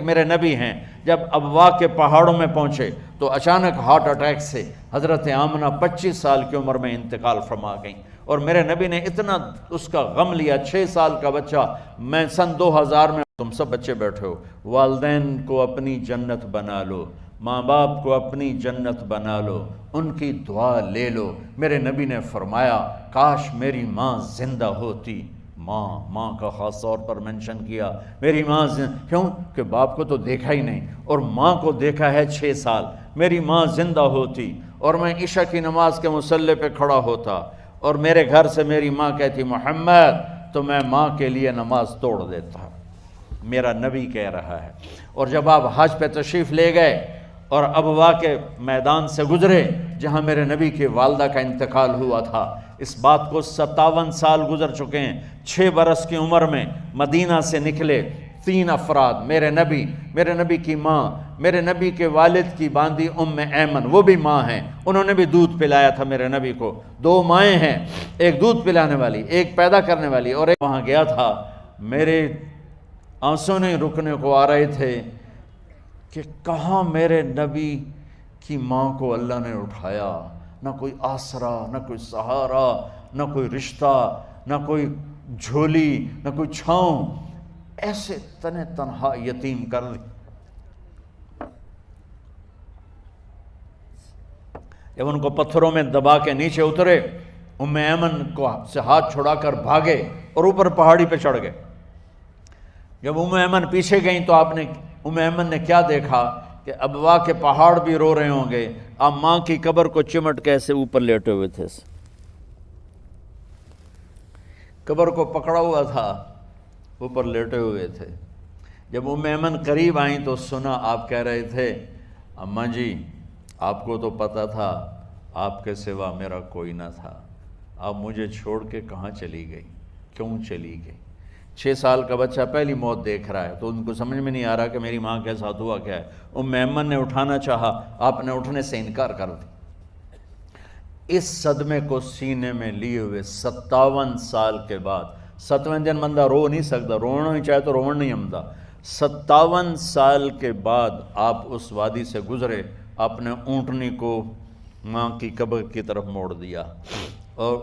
میرے نبی ہیں، جب ابوا کے پہاڑوں میں پہنچے تو اچانک ہارٹ اٹیک سے حضرت آمنہ 25 سال کی عمر میں انتقال فرما گئیں، اور میرے نبی نے اتنا اس کا غم لیا، 6 سال کا بچہ، میں سن 2000 میں، تم سب بچے بیٹھے ہو، والدین کو اپنی جنت بنا لو، ماں باپ کو اپنی جنت بنا لو، ان کی دعا لے لو۔ میرے نبی نے فرمایا کاش میری ماں زندہ ہوتی۔ ماں کا خاص طور پر منشن کیا، میری ماں کیوں کہ باپ کو تو دیکھا ہی نہیں، اور ماں کو دیکھا ہے 6 سال، میری ماں زندہ ہوتی اور میں عشاء کی نماز کے مصلی پہ کھڑا ہوتا اور میرے گھر سے میری ماں کہتی محمد، تو میں ماں کے لیے نماز توڑ دیتا۔ میرا نبی کہہ رہا ہے۔ اور جب آپ حج پہ تشریف لے گئے اور ابوا کے میدان سے گزرے جہاں میرے نبی کی والدہ کا انتقال ہوا تھا، اس بات کو 57 سال گزر چکے ہیں۔ 6 برس کی عمر میں مدینہ سے نکلے 3 افراد، میرے نبی کی ماں، میرے نبی کے والد کی باندی ام ایمن، وہ بھی ماں ہیں، انہوں نے بھی دودھ پلایا تھا میرے نبی کو۔ 2 مائیں ہیں، ایک دودھ پلانے والی، ایک پیدا کرنے والی، اور ایک وہاں گیا تھا۔ میرے آنسوں نہیں رکنے کو آ رہے تھے کہ کہاں میرے نبی کی ماں کو اللہ نے اٹھایا، نہ کوئی آسرا، نہ کوئی سہارا، نہ کوئی رشتہ، نہ کوئی جھولی، نہ کوئی چھاؤں، ایسے تنہا یتیم کر دی۔ جب ان کو پتھروں میں دبا کے نیچے اترے، ام ایمن کو سے ہاتھ چھڑا کر بھاگے اور اوپر پہاڑی پہ چڑھ گئے۔ جب ام ایمن پیچھے گئیں تو ام ایمن نے کیا دیکھا کہ ابوا کے پہاڑ بھی رو رہے ہوں گے، آپ ماں کی قبر کو چمٹ کے ایسے اوپر لیٹے ہوئے تھے، قبر کو پکڑا ہوا تھا، اوپر لیٹے ہوئے تھے۔ جب ام ایمن قریب آئیں تو سنا آپ کہہ رہے تھے اماں جی آپ کو تو پتہ تھا آپ کے سوا میرا کوئی نہ تھا، آپ مجھے چھوڑ کے کہاں چلی گئی، کیوں چلی گئی؟ 6 سال کا بچہ پہلی موت دیکھ رہا ہے تو ان کو سمجھ میں نہیں آ رہا کہ میری ماں کے ساتھ ہوا کیا ہے۔ ام ایمن نے اٹھانا چاہا، آپ نے اٹھنے سے انکار کر دی۔ اس صدمے کو سینے میں لیے ہوئے 57 سال کے بعد، 7ویں دن بندہ رو نہیں سکتا، رونا ہی چاہے تو رونا نہیں آمدا، 57 سال کے بعد آپ اس وادی سے گزرے، اپنے اونٹنی کو ماں کی قبر کی طرف موڑ دیا، اور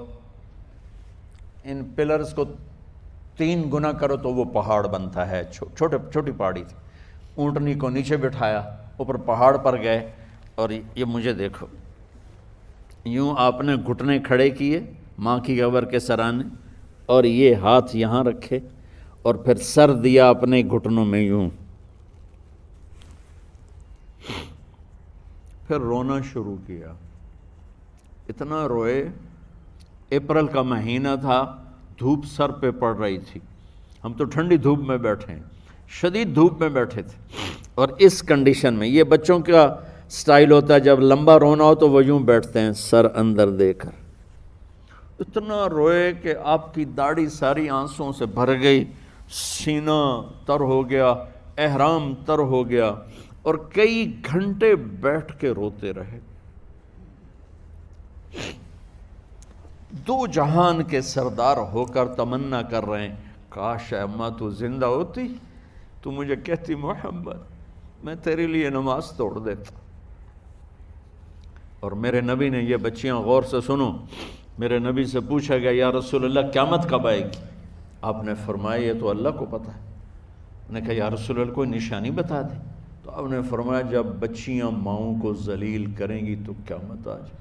ان پلرز کو 3 گنا کرو تو وہ پہاڑ بنتا ہے، چھوٹی پہاڑی تھی، اونٹنی کو نیچے بٹھایا، اوپر پہاڑ پر گئے، اور یہ مجھے دیکھو، یوں آپ نے گھٹنے کھڑے کیے ماں کی قبر کے سرانے، اور یہ ہاتھ یہاں رکھے اور پھر سر دیا اپنے گھٹنوں میں یوں، پھر رونا شروع کیا، اتنا روئے۔ اپریل کا مہینہ تھا، دھوپ سر پہ پڑ رہی تھی، ہم تو ٹھنڈی دھوپ میں بیٹھے ہیں، شدید دھوپ میں بیٹھے تھے، اور اس کنڈیشن میں یہ بچوں کا سٹائل ہوتا ہے جب لمبا رونا ہو تو وہ یوں بیٹھتے ہیں سر اندر دے کر۔ اتنا روئے کہ آپ کی داڑھی ساری آنسوں سے بھر گئی، سینہ تر ہو گیا، احرام تر ہو گیا، اور کئی گھنٹے بیٹھ کے روتے رہے۔ 2 جہان کے سردار ہو کر تمنا کر رہے ہیں کاش اماں تو زندہ ہوتی، تو مجھے کہتی محمد میں تیرے لیے نماز توڑ دیتا۔ اور میرے نبی نے، یہ بچیاں غور سے سنو، میرے نبی سے پوچھا گیا یا رسول اللہ قیامت کب آئے گی؟ آپ نے فرمایا یہ تو اللہ کو پتہ ہے۔ نے کہا یا رسول اللہ کوئی نشانی بتا دیں، تو آپ نے فرمایا جب بچیاں ماؤں کو ذلیل کریں گی تو قیامت آ جائے۔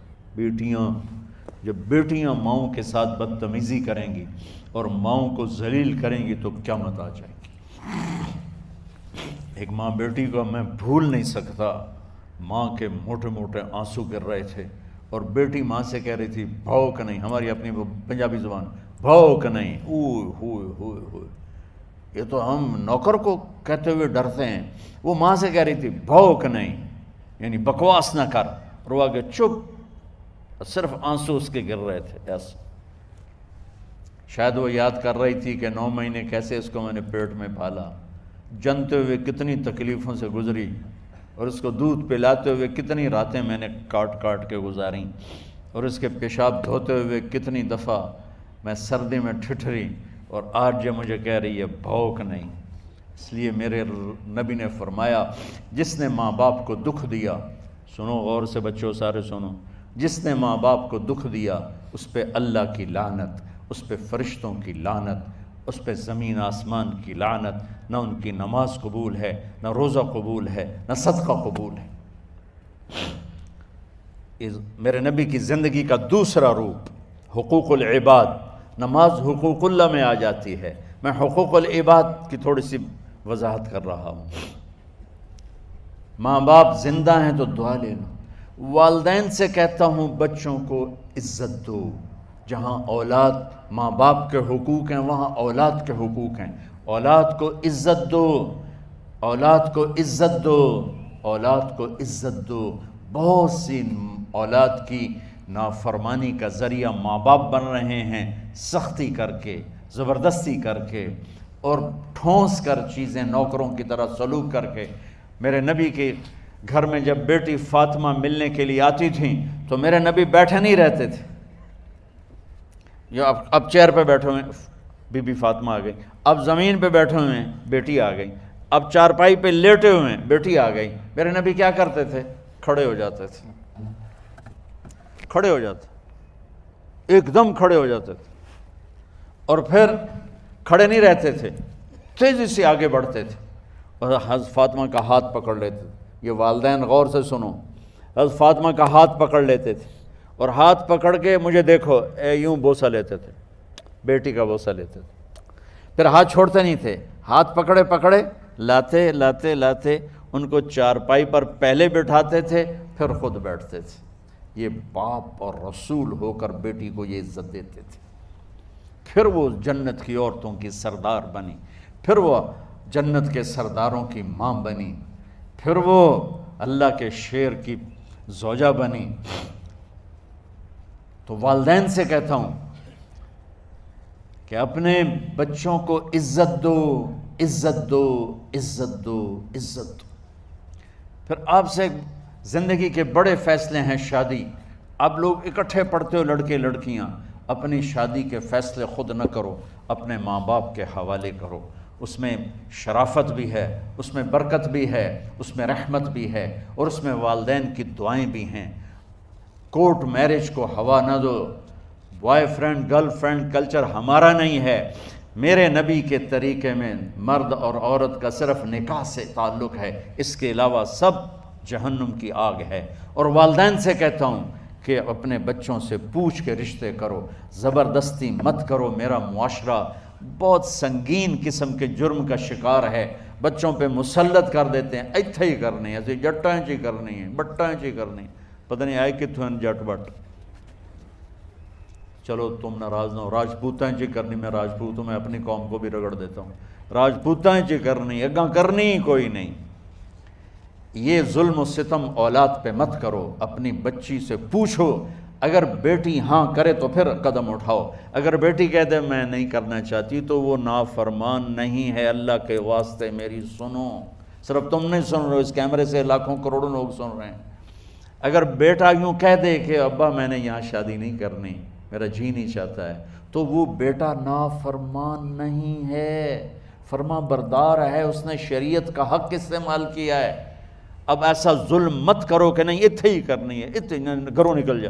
جب بیٹیاں ماؤں کے ساتھ بدتمیزی کریں گی اور ماؤں کو ذلیل کریں گی تو قیامت آ جائے گی۔ ایک ماں بیٹی کو میں بھول نہیں سکتا، ماں کے موٹے موٹے آنسو گر رہے تھے، اور بیٹی ماں سے کہہ رہی تھی بھوک نہیں، ہماری اپنی پنجابی زبان، بھوک نہیں، اوئے ہوئے ہوئے ہوئے، یہ تو ہم نوکر کو کہتے ہوئے ڈرتے ہیں، وہ ماں سے کہہ رہی تھی بھوک نہیں، یعنی بکواس نہ کر، رو آگے چپ، صرف آنسو اس کے گر رہے تھے ایسا۔ شاید وہ یاد کر رہی تھی کہ 9 مہینے کیسے اس کو میں نے پیٹ میں پالا، جنتے ہوئے کتنی تکلیفوں سے گزری، اور اس کو دودھ پلاتے ہوئے کتنی راتیں میں نے کاٹ کاٹ کے گزاریں، اور اس کے پیشاب دھوتے ہوئے کتنی دفعہ میں سردی میں ٹھٹھری، اور آج یہ مجھے کہہ رہی ہے بھوک نہیں۔ اس لیے میرے نبی نے فرمایا جس نے ماں باپ کو دکھ دیا، سنو غور سے بچوں سارے سنو، جس نے ماں باپ کو دکھ دیا اس پہ اللہ کی لعنت، اس پہ فرشتوں کی لعنت، اس پہ زمین آسمان کی لعنت، نہ ان کی نماز قبول ہے، نہ روزہ قبول ہے، نہ صدقہ قبول ہے۔ میرے نبی کی زندگی کا دوسرا روپ حقوق العباد، نماز حقوق اللہ میں آ جاتی ہے، میں حقوق العباد کی تھوڑی سی وضاحت کر رہا ہوں۔ ماں باپ زندہ ہیں تو دعا لے لو۔ والدین سے کہتا ہوں بچوں کو عزت دو، جہاں اولاد ماں باپ کے حقوق ہیں وہاں اولاد کے حقوق ہیں، اولاد کو عزت دو، اولاد کو عزت دو، اولاد کو عزت دو۔ بہت سی اولاد کی نافرمانی کا ذریعہ ماں باپ بن رہے ہیں، سختی کر کے، زبردستی کر کے اور ٹھونس کر چیزیں نوکروں کی طرح سلوک کر کے۔ میرے نبی کے گھر میں جب بیٹی فاطمہ ملنے کے لیے آتی تھیں تو میرے نبی بیٹھے نہیں رہتے تھے، یا اب چیئر پہ بیٹھے ہوئے بی بی فاطمہ آ گئی، اب زمین پہ بیٹھے ہوئے ہیں بیٹی آ گئی، اب چارپائی پہ لیٹے ہوئے ہیں بیٹی آ گئی۔ میرے نبی کیا کرتے تھے؟ کھڑے ہو جاتے تھے، کھڑے ہو جاتے، ایک دم کھڑے ہو جاتے تھے، اور پھر کھڑے نہیں رہتے تھے، تیزی سے آگے بڑھتے تھے اور حضرت فاطمہ کا ہاتھ پکڑ لیتے تھے۔ یہ والدین غور سے سنو، حضرت فاطمہ کا ہاتھ پکڑ لیتے تھے اور ہاتھ پکڑ کے مجھے دیکھو یوں بوسہ لیتے تھے، بیٹی کا بوسہ لیتے تھے، پھر ہاتھ چھوڑتے نہیں تھے، ہاتھ پکڑے پکڑے لاتے لاتے لاتے ان کو چارپائی پر پہلے بٹھاتے تھے پھر خود بیٹھتے تھے۔ یہ باپ اور رسول ہو کر بیٹی کو یہ عزت دیتے تھے۔ پھر وہ جنت کی عورتوں کی سردار بنی، پھر وہ جنت کے سرداروں کی ماں بنی، پھر وہ اللہ کے شیر کی زوجہ بنی۔ تو والدین سے کہتا ہوں کہ اپنے بچوں کو عزت دو، عزت دو، عزت دو، عزت دو۔ پھر آپ سے زندگی کے بڑے فیصلے ہیں شادی۔ اب لوگ اکٹھے پڑھتے ہو لڑکے لڑکیاں، اپنی شادی کے فیصلے خود نہ کرو، اپنے ماں باپ کے حوالے کرو۔ اس میں شرافت بھی ہے، اس میں برکت بھی ہے، اس میں رحمت بھی ہے، اور اس میں والدین کی دعائیں بھی ہیں۔ کورٹ میرج کو ہوا نہ دو، boyfriend girlfriend culture ہمارا نہیں ہے۔ میرے نبی کے طریقے میں مرد اور عورت کا صرف نکاح سے تعلق ہے، اس کے علاوہ سب جہنم کی آگ ہے۔ اور والدین سے کہتا ہوں کہ اپنے بچوں سے پوچھ کے رشتے کرو، زبردستی مت کرو۔ میرا معاشرہ بہت سنگین قسم کے جرم کا شکار ہے، بچوں پہ مسلط کر دیتے ہیں، ایتھے ہی کرنی ہے، جٹاں چی کرنی ہے، بٹاں چی کرنی، پتہ نہیں آئے کتوں جٹ بٹ۔ چلو تم ناراض نہ ہو، راجپوتاں چی کرنی، میں راجپوت ہوں، میں اپنی قوم کو بھی رگڑ دیتا ہوں، راجپوتاں چی کرنی، اگاں کرنی ہی کوئی نہیں۔ یہ ظلم و ستم اولاد پہ مت کرو، اپنی بچی سے پوچھو، اگر بیٹی ہاں کرے تو پھر قدم اٹھاؤ، اگر بیٹی کہہ دے میں نہیں کرنا چاہتی تو وہ نافرمان نہیں ہے۔ اللہ کے واسطے میری سنو، صرف تم نہیں سن رہے ہو، اس کیمرے سے لاکھوں کروڑوں لوگ سن رہے ہیں۔ اگر بیٹا یوں کہہ دے کہ ابا میں نے یہاں شادی نہیں کرنی، میرا جی نہیں چاہتا ہے، تو وہ بیٹا نافرمان نہیں ہے، فرما بردار ہے، اس نے شریعت کا حق استعمال کیا ہے۔ اب ایسا ظلم مت کرو کہ نہیں اتھے ہی کرنی ہے، اتھے گھروں نکل جا۔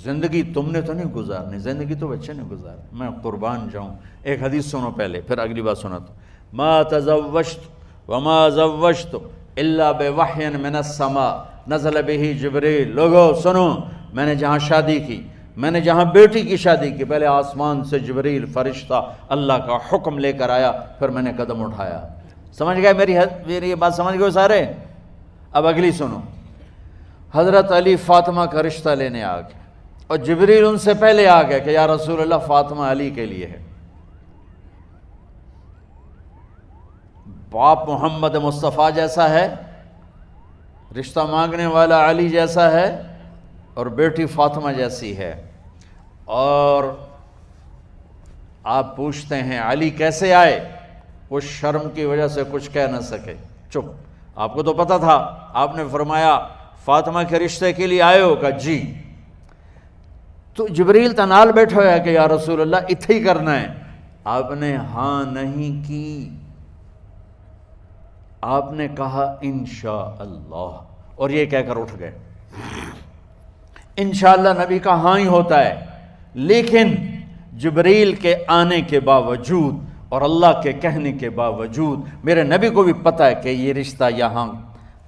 زندگی تم نے تو نہیں گزارنی، زندگی تو بچے نے گزارنی۔ میں قربان جاؤں، ایک حدیث سنو پہلے پھر اگلی بات سناتا ہوں۔ ما تزوجت وما زوجت الا بوحی من السماء نزل به جبریل۔ لوگو سنو، میں نے جہاں شادی کی، میں نے جہاں بیٹی کی شادی کی، پہلے آسمان سے جبریل فرشتہ اللہ کا حکم لے کر آیا، پھر میں نے قدم اٹھایا۔ سمجھ گئے میری یہ بات؟ سمجھ گئے سارے؟ اب اگلی سنو۔ حضرت علی فاطمہ کا رشتہ لینے آ گئے اور جبریل ان سے پہلے آ گئے کہ یا رسول اللہ فاطمہ علی کے لیے ہے۔ باپ محمد مصطفیٰ جیسا ہے، رشتہ مانگنے والا علی جیسا ہے، اور بیٹی فاطمہ جیسی ہے۔ اور آپ پوچھتے ہیں علی کیسے آئے؟ وہ شرم کی وجہ سے کچھ کہہ نہ سکے، چپ۔ آپ کو تو پتہ تھا، آپ نے فرمایا فاطمہ کے رشتے کے لیے آئے ہو؟ کہا جی۔ تو جبریل تنال بیٹھا ہوا ہے کہ یا رسول اللہ اتھے ہی کرنا ہے۔ آپ نے ہاں نہیں کی، آپ نے کہا انشاءاللہ، اور یہ کہہ کر اٹھ گئے۔ انشاءاللہ نبی کا ہاں ہی ہوتا ہے، لیکن جبریل کے آنے کے باوجود اور اللہ کے کہنے کے باوجود میرے نبی کو بھی پتہ ہے کہ یہ رشتہ یہاں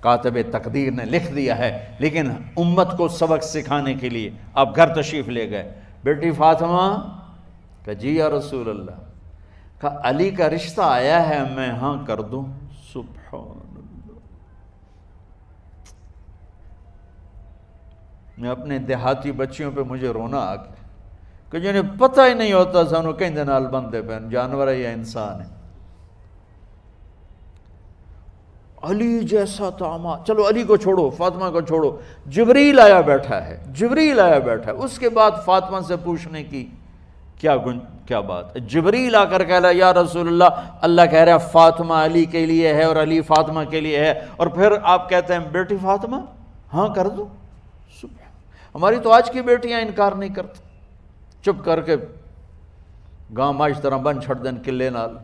کاتب تقدیر نے لکھ دیا ہے، لیکن امت کو سبق سکھانے کے لیے آپ گھر تشریف لے گئے۔ بیٹی فاطمہ، کہ جی یا رسول اللہ، کہا علی کا رشتہ آیا ہے، میں ہاں کر دوں؟ سبحان اللہ۔ میں اپنے دیہاتی بچیوں پہ مجھے رونا آ گیا کہ جنہیں پتہ ہی نہیں ہوتا سانو کہیں دے نال بندے پہ جانور ہے یا انسان ہے۔ علی جیسا داماد، چلو علی کو چھوڑو، فاطمہ کو چھوڑو، جبریل آیا بیٹھا ہے، جبریل آیا بیٹھا ہے۔ اس کے بعد فاطمہ سے پوچھنے کی کیا بات ہے؟ جبریل آ کر کہہ رہا یا رسول اللہ، اللہ کہہ رہا ہے فاطمہ علی کے لیے ہے اور علی فاطمہ کے لیے ہے، اور پھر آپ کہتے ہیں بیٹی فاطمہ ہاں کر دو۔ ہماری تو آج کی بیٹیاں انکار نہیں کرتی، چپ کر کے گاں ماج طرح بن چھڑ دین کلے نال۔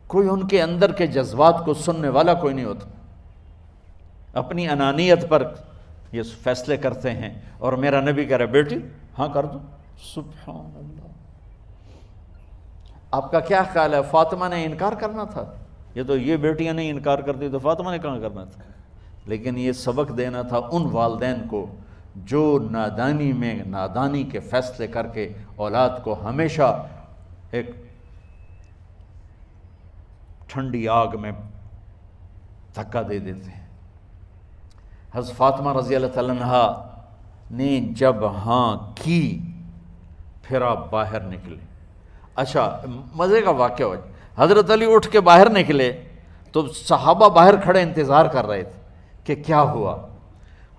کوئی ان کے اندر کے جذبات کو سننے والا کوئی نہیں ہوتا، اپنی انانیت پر یہ فیصلے کرتے ہیں، اور میرا نبی کہہ رہا بیٹی ہاں کر دو۔ سبحان اللہ۔ آپ کا کیا خیال ہے فاطمہ نے انکار کرنا تھا؟ یہ تو یہ بیٹیاں نہیں انکار کرتی تو فاطمہ نے کہاں کرنا تھا؟ لیکن یہ سبق دینا تھا ان والدین کو جو نادانی میں نادانی کے فیصلے کر کے اولاد کو ہمیشہ ایک ٹھنڈی آگ میں دھکا دے دیتے ہیں۔ حضرت فاطمہ رضی اللہ تعالیٰ عنہا نے جب ہاں کی، پھر آپ باہر نکلے۔ اچھا مزے کا واقعہ ہو، حضرت علی اٹھ کے باہر نکلے تو صحابہ باہر کھڑے انتظار کر رہے تھے کہ کیا ہوا۔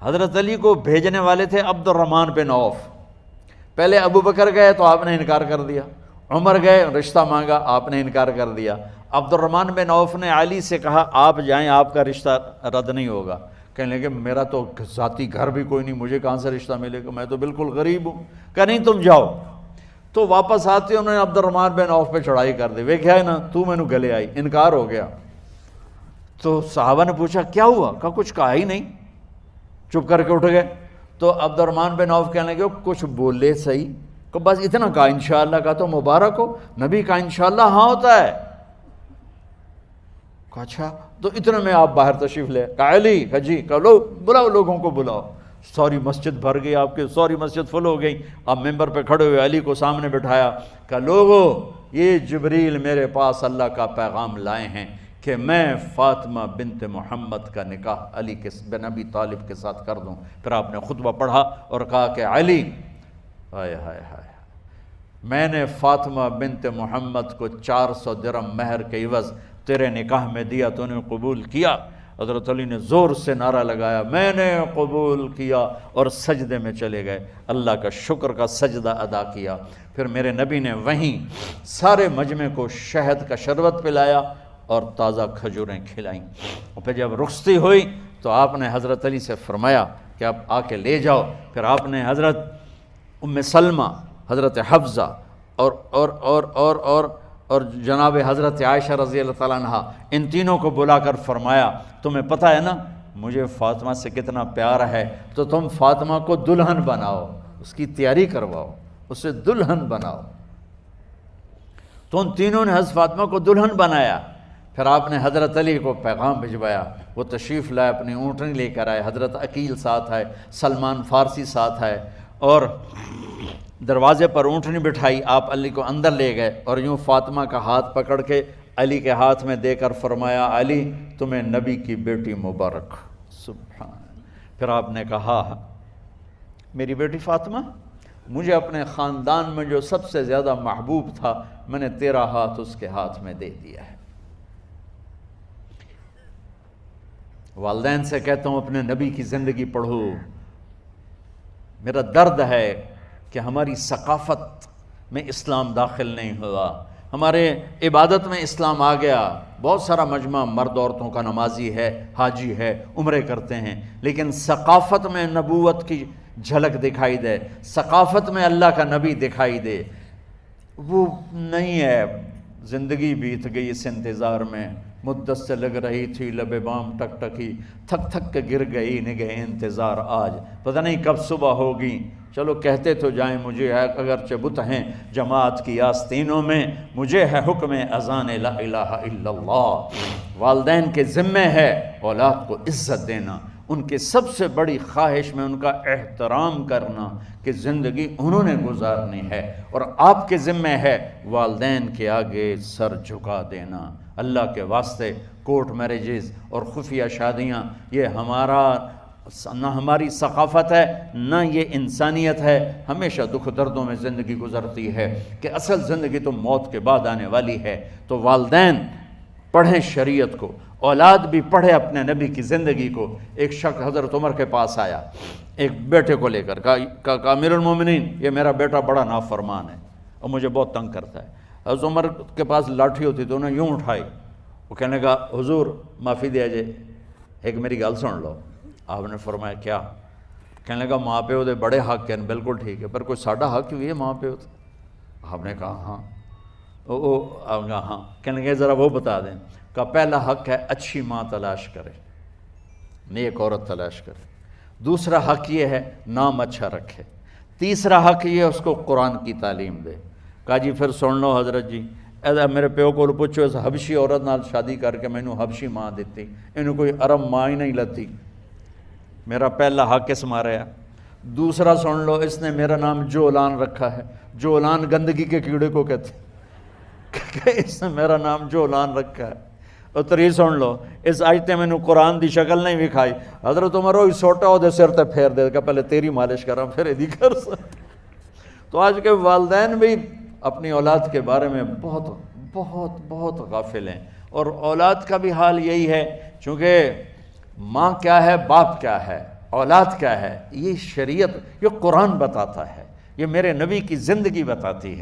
حضرت علی کو بھیجنے والے تھے عبد الرحمن بن عوف۔ پہلے ابو بکر گئے تو آپ نے انکار کر دیا، عمر گئے رشتہ مانگا، آپ نے انکار کر دیا۔ عبد الرحمن بن عوف نے علی سے کہا آپ جائیں، آپ کا رشتہ رد نہیں ہوگا۔ کہنے لگے میرا تو ذاتی گھر بھی کوئی نہیں، مجھے کہاں سے رشتہ ملے گا، میں تو بالکل غریب ہوں۔ کہا نہیں تم جاؤ۔ تو واپس آتے انہوں نے عبد الرحمن بن عوف پہ چڑھائی کر دی، ویکھیا ہے نا تو میں نو گلے آئی، انکار ہو گیا۔ تو صحابہ نے پوچھا کیا ہوا؟ کہا کچھ کہا ہی نہیں، چپ کر کے اٹھ گئے۔ تو عبد الرحمن بن عوف کہنے لگے کچھ بولے صحیح، کہ بس اتنا کہا انشاءاللہ، کہا تو مبارک ہو، نبی کا انشاءاللہ ہاں ہوتا ہے۔ کہا اچھا، تو اتنے میں آپ باہر تشریف لے۔ کہا علی، کہا جی، کہا لو بلاؤ، لوگوں کو بلاؤ۔ ساری مسجد بھر گئی، آپ کی ساری مسجد فل ہو گئی۔ آپ ممبر پہ کھڑے ہوئے علی کو سامنے بٹھایا، کہا لوگو یہ جبریل میرے پاس اللہ کا پیغام لائے ہیں کہ میں فاطمہ بنت محمد کا نکاح علی بن ابی طالب کے ساتھ کر دوں۔ پھر آپ نے خطبہ پڑھا اور کہا کہ علی، ہائے ہائے ہائے، میں نے فاطمہ بنت محمد کو 400 درہم مہر کے عوض تیرے نکاح میں دیا، تو نے قبول کیا؟ حضرت علی نے زور سے نعرہ لگایا میں نے قبول کیا، اور سجدے میں چلے گئے، اللہ کا شکر کا سجدہ ادا کیا۔ پھر میرے نبی نے وہیں سارے مجمع کو شہد کا شربت پلایا اور تازہ کھجوریں کھلائیں، اور پھر جب رخصتی ہوئی تو آپ نے حضرت علی سے فرمایا کہ آپ آ کے لے جاؤ۔ پھر آپ نے حضرت ام سلمہ، حضرت حفصہ اور جناب حضرت عائشہ رضی اللہ تعالیٰ عنہ، ان تینوں کو بلا کر فرمایا تمہیں پتہ ہے نا مجھے فاطمہ سے کتنا پیار ہے، تو تم فاطمہ کو دلہن بناؤ، اس کی تیاری کرواؤ، اسے دلہن بناؤ۔ تو ان تینوں نے حضرت فاطمہ کو دلہن بنایا۔ پھر آپ نے حضرت علی کو پیغام بھجوایا، وہ تشریف لائے، اپنی اونٹنی لے کر آئے، حضرت عقیل ساتھ ہے، سلمان فارسی ساتھ ہے، اور دروازے پر اونٹنی بٹھائی، آپ علی کو اندر لے گئے اور یوں فاطمہ کا ہاتھ پکڑ کے علی کے ہاتھ میں دے کر فرمایا علی تمہیں نبی کی بیٹی مبارک۔ سبحان۔ پھر آپ نے کہا میری بیٹی فاطمہ، مجھے اپنے خاندان میں جو سب سے زیادہ محبوب تھا میں نے تیرا ہاتھ اس کے ہاتھ میں دے دیا ہے۔ والدین سے کہتا ہوں اپنے نبی کی زندگی پڑھو۔ میرا درد ہے کہ ہماری ثقافت میں اسلام داخل نہیں ہوا، ہمارے عبادت میں اسلام آ گیا، بہت سارا مجمع مرد عورتوں کا نمازی ہے، حاجی ہے، عمرے کرتے ہیں، لیکن ثقافت میں نبوت کی جھلک دکھائی دے، ثقافت میں اللہ کا نبی دکھائی دے، وہ نہیں ہے۔ زندگی بیت گئی اس انتظار میں، مدت سے لگ رہی تھی لب بام ٹک ٹکی، تھک تھک کے گر گئی نگہ انتظار آج، پتہ نہیں کب صبح ہوگی۔ چلو کہتے تو جائیں مجھے ہے اگرچہ بت ہیں جماعت کی آستینوں میں، مجھے ہے حکم اذان لا الہ الا اللہ۔ والدین کے ذمہ ہے اولاد کو عزت دینا، ان کے سب سے بڑی خواہش میں ان کا احترام کرنا کہ زندگی انہوں نے گزارنی ہے، اور آپ کے ذمہ ہے والدین کے آگے سر جھکا دینا۔ اللہ کے واسطے کورٹ میرجز اور خفیہ شادیاں یہ نہ ہماری ثقافت ہے نہ یہ انسانیت ہے، ہمیشہ دکھ دردوں میں زندگی گزرتی ہے کہ اصل زندگی تو موت کے بعد آنے والی ہے۔ تو والدین پڑھیں شریعت کو، اولاد بھی پڑھے اپنے نبی کی زندگی کو۔ ایک شخص حضرت عمر کے پاس آیا ایک بیٹے کو لے کر، کہا امیر المومنین یہ میرا بیٹا بڑا نافرمان ہے اور مجھے بہت تنگ کرتا ہے۔ حضرت عمر کے پاس لاٹھی ہوتی تو انہیں یوں اٹھائی، وہ کہنے لگا حضور معافی دیا جائے، ایک میری گل سن لو۔ آپ نے فرمایا کیا؟ کہنے لگا ماں پیو دے بڑے حق ہیں، بالکل ٹھیک ہے، پر کوئی ساڈا حق بھی ہے ماں پیو تے؟ آپ نے کہا ہاں۔ آپ نے کہا ہاں۔ کہنے لگے ذرا وہ بتا دیں۔ کہا پہلا حق ہے اچھی ماں تلاش کرے، نیک عورت تلاش کرے۔ دوسرا حق یہ ہے نام اچھا رکھے۔ تیسرا حق یہ ہے اس کو قرآن کی تعلیم دے۔ کہا جی پھر سن لو حضرت جی، میرے پیو کو پوچھو اس حبشی عورت نال شادی کر کے مینوں حبشی ماں دیتی، انہوں کوئی عرب ماں ہی نہیں لتی، میرا پہلا حق اس مارا ہے۔ دوسرا سن لو، اس نے میرا نام جولان رکھا ہے، جولان گندگی کے کیڑے کو کہتے کہ اس نے میرا نام جولان رکھا ہے۔ اور تری سن لو، اس آج تے مینوں قرآن دی شکل نہیں وکھائی، حضرت عمر ہوئی سوٹا ہو دے سر تے پھیر دے کہ پہلے تیری مالش کراں پھر ایدی کر سا۔ تو آج کے والدین بھی اپنی اولاد کے بارے میں بہت بہت بہت غافل ہیں، اور اولاد کا بھی حال یہی ہے، چونکہ ماں کیا ہے باپ کیا ہے اولاد کیا ہے یہ شریعت، یہ قرآن بتاتا ہے، یہ میرے نبی کی زندگی بتاتی ہے۔